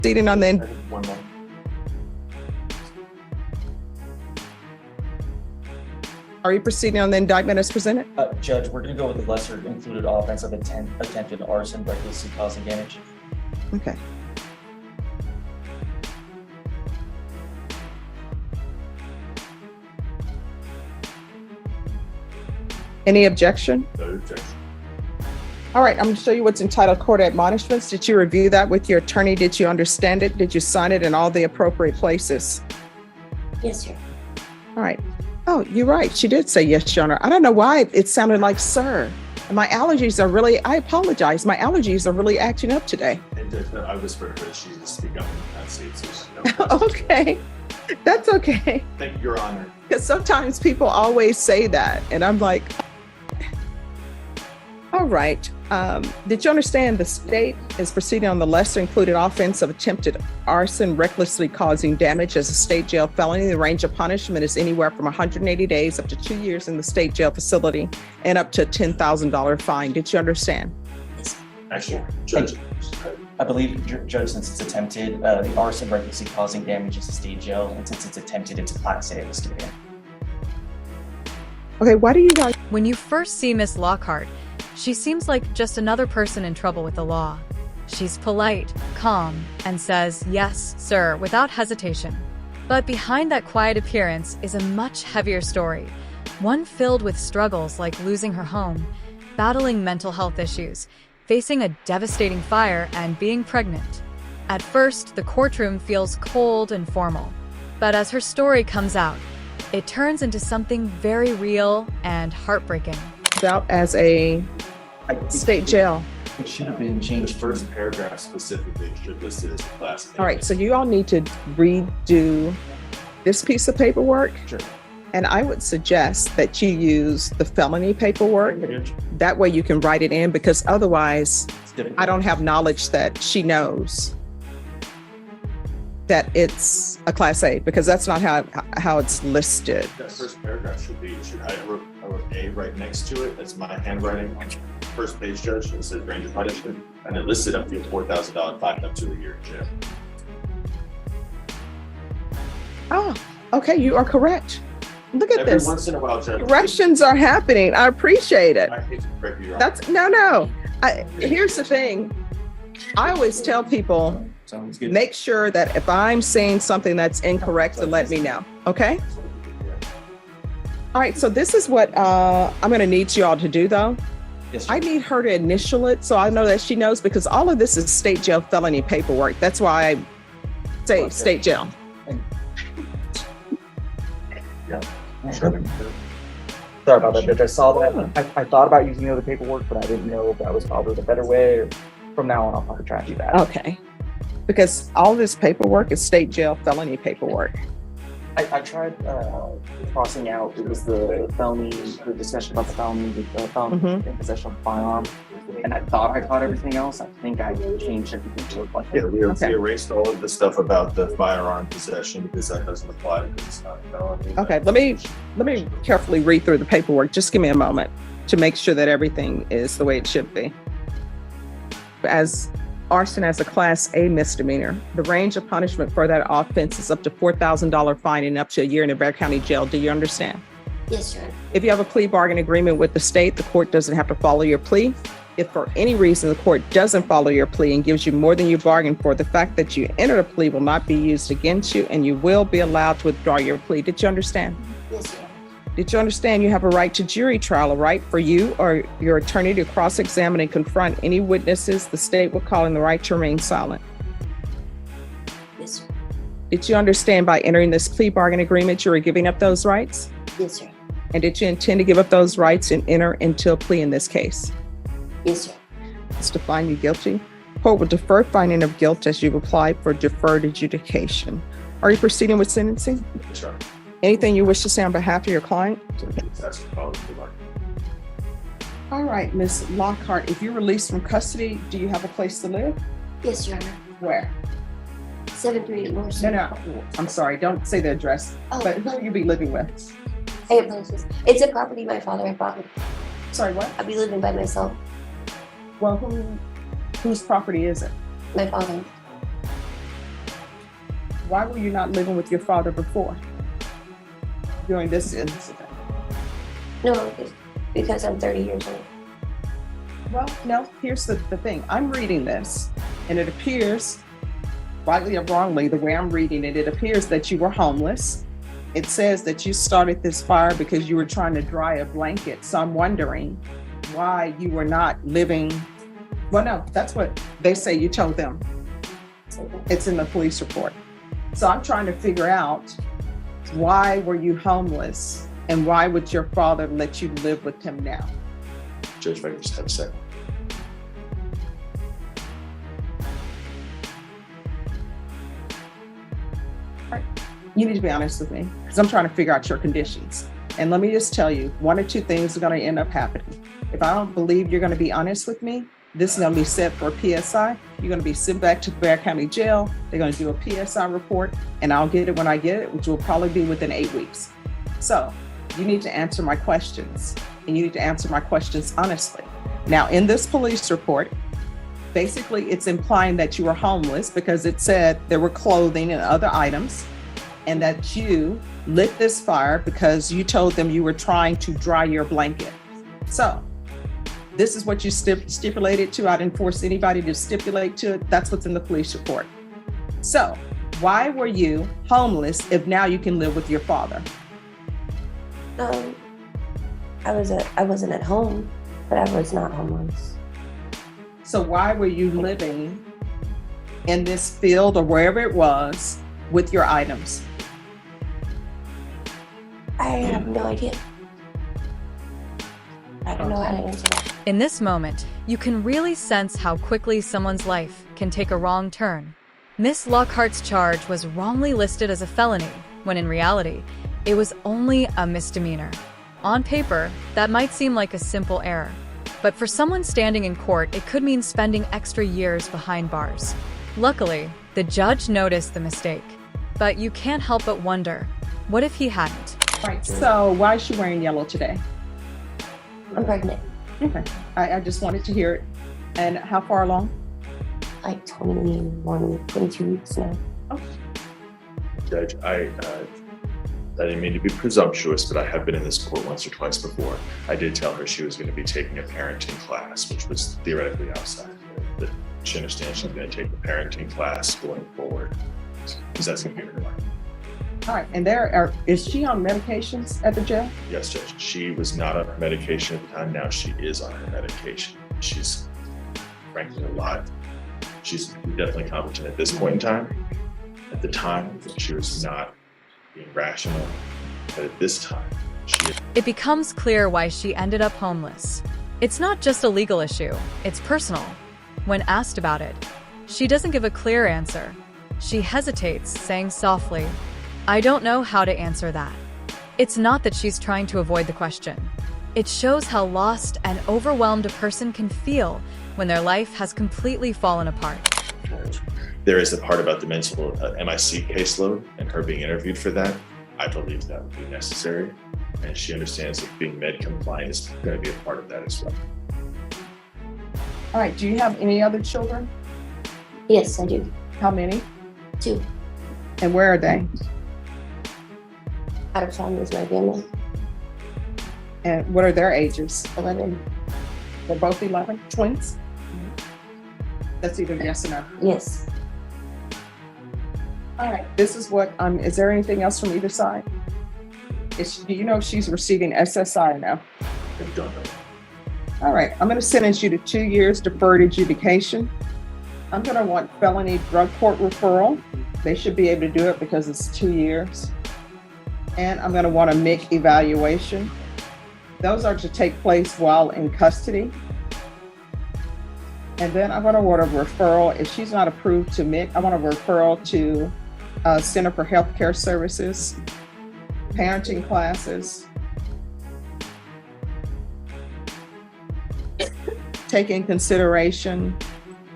proceeding on the One more. Are you proceeding on the indictment as presented? Judge, we're gonna go with the lesser included offense of attempted arson, recklessly causing damage. Okay. Any objection? No objection. All right, I'm going to show you what's entitled Court Admonishments. Did you review that with your attorney? Did you understand it? Did you sign it in all the appropriate places? Yes, sir. All right. Oh, you're right. She did say yes, Your Honor. I don't know why it sounded like sir. My allergies are really, I apologize. My allergies are really acting up today. And Judge, I whispered her that she needs to speak up in the United States. So she knows. Okay, that's okay. Thank you, Your Honor. Because sometimes people always say that. And I'm like, all right. Did you understand the state is proceeding on the lesser included offense of attempted arson, recklessly causing damage as a state jail felony? The range of punishment is anywhere from 180 days up to 2 years in the state jail facility and up to a $10,000 fine. Did you understand? Actually, Judge, I believe, Judge, since it's attempted, the arson recklessly causing damage is a state jail, and since it's attempted, it's a Class A misdemeanor. Okay, why do you guys? When you first see Miss Lockhart, she seems like just another person in trouble with the law. She's polite, calm, and says, "Yes, sir," without hesitation. But behind that quiet appearance is a much heavier story, one filled with struggles like losing her home, battling mental health issues, facing a devastating fire, and being pregnant. At first, the courtroom feels cold and formal, but as her story comes out, it turns into something very real and heartbreaking. Out as a state jail. It should have been the changed. first paragraph specifically should list it as a Class A. All right, so you all need to redo this piece of paperwork. Sure. And I would suggest that you use the felony paperwork. That way you can write it in, because otherwise It's difficult. I don't have knowledge that she knows that it's a Class A, because that's not how it's listed. That first paragraph should be, I wrote A right next to it. That's my handwriting. First page, Judge. It says range of punishment, and it listed up to a $4,000 fine up to a year in jail. Oh, okay, you are correct. Look at Every this. once in a while, Judge. Corrections are happening. I appreciate it. I hate to correct you, Your Honor. That's no. Here's the thing. I always tell people, Sounds good. make sure that if I'm saying something that's incorrect, to let me know. Okay. All right. So this is what I'm going to need you all to do, though. Yes, sir. I need her to initial it so I know that she knows, because all of this is state jail felony paperwork. That's why I say state jail. Sorry about that, Judge. I saw that. I thought about using the other paperwork, but I didn't know if that was probably the better way. Or from now on, I'll probably try to do that. Okay. Because all this paperwork is state jail felony paperwork. I tried crossing out. It was the felony, the discussion about the felony, the felony in possession of a firearm, and I thought I caught everything else. I think I changed everything to look like Yeah, it. we Okay. erased all of the stuff about the firearm possession because that doesn't apply because it's not a felony. Okay, let me carefully read through the paperwork. Just give me a moment to make sure that everything is the way it should be. As arson as a Class A misdemeanor, the range of punishment for that offense is up to $4,000 fine and up to a year in a Bear County jail. Do you understand? Yes, sir. If you have a plea bargain agreement with the state, the court doesn't have to follow your plea. If for any reason the court doesn't follow your plea and gives you more than you bargained for, the fact that you entered a plea will not be used against you, and you will be allowed to withdraw your plea. Did you understand? Yes, sir. Did you understand you have a right to jury trial, a right for you or your attorney to cross-examine and confront any witnesses the state will call, and the right to remain silent? Yes, sir. Did you understand by entering this plea bargain agreement you are giving up those rights? Yes, sir. And did you intend to give up those rights and enter into a plea in this case? Yes, sir. It's to find you guilty. Court will defer finding of guilt as you've applied for deferred adjudication. Are you proceeding with sentencing? Sure. Anything you wish to say on behalf of your client? That's what I was like. All right, Ms. Lockhart, if you're released from custody, do you have a place to live? Yes, Your Honor. Where? 738 North. No, I'm sorry, don't say the address, Oh, but who will you be living with? I have places. It's a property my father had bought. Sorry, what? I'll be living by myself. Well, whose property is it? My father. Why were you not living with your father before? During this incident? No, because I'm 30 years old. Well, no, here's the thing. I'm reading this, and it appears, rightly or wrongly, the way I'm reading it, it appears that you were homeless. It says that you started this fire because you were trying to dry a blanket. So I'm wondering why you were not living. Well, no, that's what they say you told them. It's in the police report. So I'm trying to figure out, why were you homeless and why would your father let you live with him now? Judge, if I could just have a second. You need to be honest with me because I'm trying to figure out your conditions. And let me just tell you, one or two things are going to end up happening. If I don't believe you're going to be honest with me, this is going to be set for a PSI. You're going to be sent back to Bear County Jail. They're going to do a PSI report, and I'll get it when I get it, which will probably be within 8 weeks. So you need to answer my questions, and you need to answer my questions honestly. Now, in this police report, basically it's implying that you were homeless because it said there were clothing and other items, and that you lit this fire because you told them you were trying to dry your blanket. So this is what you stipulated to. I didn't force anybody to stipulate to it. That's what's in the police report. So why were you homeless if now you can live with your father? I wasn't at home, but I was not homeless. So why were you living in this field or wherever it was with your items? I have no idea. I don't know how to answer that. In this moment, you can really sense how quickly someone's life can take a wrong turn. Miss Lockhart's charge was wrongly listed as a felony, when in reality, it was only a misdemeanor. On paper, that might seem like a simple error, but for someone standing in court, it could mean spending extra years behind bars. Luckily, the judge noticed the mistake, but you can't help but wonder, what if he hadn't? Right, so why is she wearing yellow today? I'm pregnant. Okay, I just wanted to hear it. And how far along? Like 22 weeks now. Judge, I didn't mean to be presumptuous, but I have been in this court once or twice before. I did tell her she was going to be taking a parenting class, which was theoretically outside. But she understands she's going to take the parenting class going forward, because that's going to be her life. All right, and is she on medications at the jail? Yes, Judge. She was not on her medication at the time. Now she is on her medication. She's frankly alive. She's definitely competent at this point in time. At the time, she was not being rational, but at this time, she is. It becomes clear why she ended up homeless. It's not just a legal issue, it's personal. When asked about it, she doesn't give a clear answer. She hesitates, saying softly, "I don't know how to answer that." It's not that she's trying to avoid the question. It shows how lost and overwhelmed a person can feel when their life has completely fallen apart. There is the part about the mental MIC caseload and her being interviewed for that. I believe that would be necessary. And she understands that being med compliant is going to be a part of that as well. All right, do you have any other children? Yes, I do. How many? 2. And where are they? Out of town with my family. And what are their ages? 11. They're both 11? Twins? That's either yes or no. Yes. All right, this is what, is there anything else from either side? Do you know if she's receiving SSI or no? I don't know. All right, I'm gonna sentence you to 2 years deferred adjudication. I'm gonna want felony drug court referral. They should be able to do it because it's 2 years. And I'm gonna want a MIC evaluation. Those are to take place while in custody. And then I'm gonna want a referral. If she's not approved to MIC, I want a referral to Center for Healthcare Services, parenting classes. Take in consideration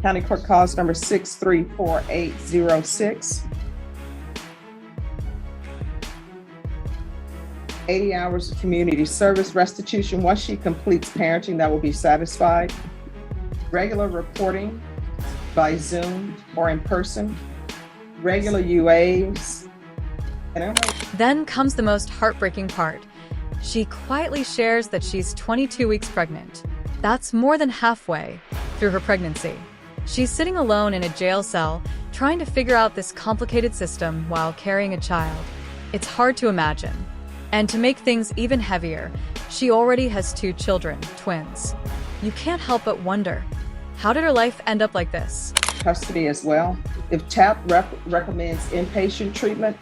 County Court Cause number 634806. 80 hours of community service restitution. Once she completes parenting, that will be satisfied. Regular reporting by Zoom or in person. regular UAs. And I'm like, Then comes the most heartbreaking part. She quietly shares that she's 22 weeks pregnant. That's more than halfway through her pregnancy. She's sitting alone in a jail cell, trying to figure out this complicated system while carrying a child. It's hard to imagine. And to make things even heavier, she already has 2 children, twins. You can't help but wonder, how did her life end up like this? custody as well. If TAP recommends inpatient treatment,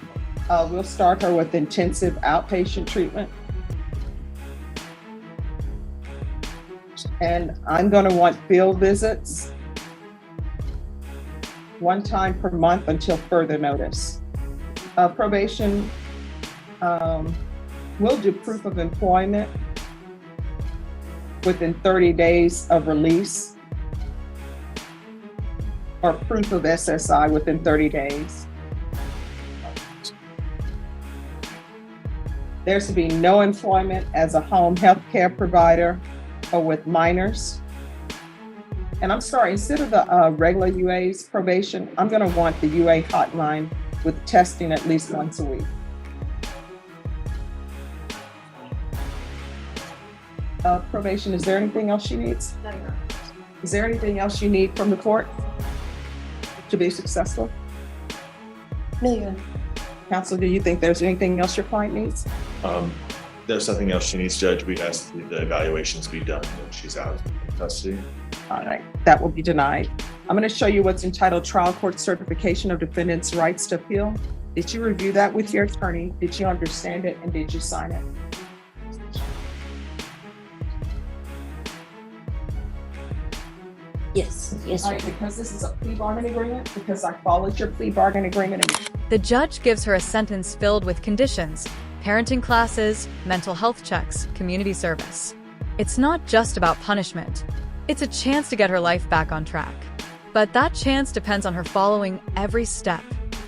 we'll start her with intensive outpatient treatment. And I'm going to want field visits 1 time per month until further notice. Probation will do proof of employment within 30 days of release, or proof of SSI within 30 days. There's to be no employment as a home health care provider or with minors. And I'm sorry, instead of the regular UA's probation, I'm going to want the UA hotline with testing at least once a week. Probation, is there anything else she needs? No, you're not. Is there anything else you need from the court to be successful? No, you're not. Counsel, do you think there's anything else your client needs? There's nothing else she needs, Judge. We asked the evaluations be done when she's out of custody. All right, that will be denied. I'm going to show you what's entitled Trial Court Certification of Defendant's Rights to Appeal. Did you review that with your attorney? Did you understand it, and did you sign it? Yes, yes, All sir. right, because this is a plea bargain agreement, because I followed your plea bargain agreement. The judge gives her a sentence filled with conditions: parenting classes, mental health checks, community service. It's not just about punishment. It's a chance to get her life back on track. But that chance depends on her following every step.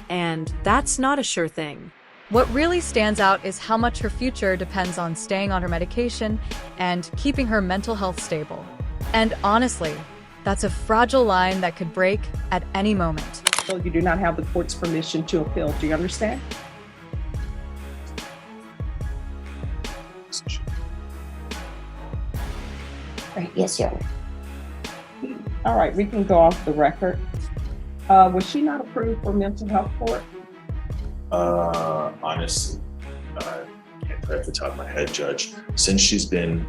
And that's not a sure thing. What really stands out is how much her future depends on staying on her medication and keeping her mental health stable. And honestly, that's a fragile line that could break at any moment. So you do not have the court's permission to appeal. Do you understand? Right, yes, Your Honor. All right, we can go off the record. Was she not approved for mental health court? Honestly, can't tell off the top of my head, Judge. Since she's been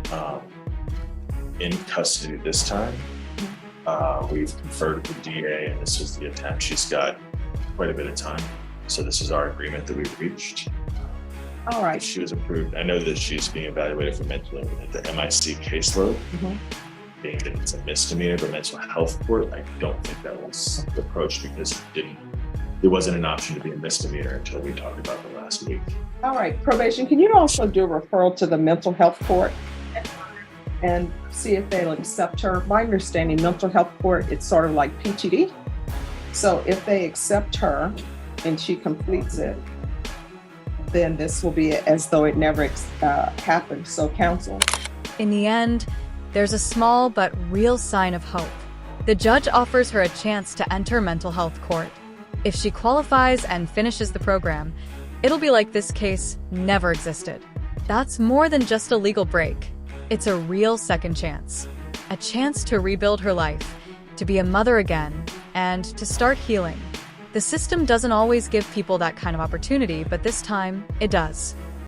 in custody this time, we've conferred with the DA, and this was the attempt. She's got quite a bit of time. So this is our agreement that we've reached. All right. She was approved. I know that she's being evaluated for mental at the MIC caseload. Mhm. Being that it's a misdemeanor, but mental health court, I don't think that was the approach, because it wasn't an option to be a misdemeanor until we talked about it last week. All right, probation, can you also do a referral to the mental health court and see if they'll accept her? My understanding, mental health court, it's sort of like PTD. So if they accept her and she completes it, then this will be as though it never happened. So counsel. In the end, there's a small but real sign of hope. The judge offers her a chance to enter mental health court. If she qualifies and finishes the program, it'll be like this case never existed. That's more than just a legal break. It's a real second chance. A chance to rebuild her life, to be a mother again, and to start healing. The system doesn't always give people that kind of opportunity, but this time, it does.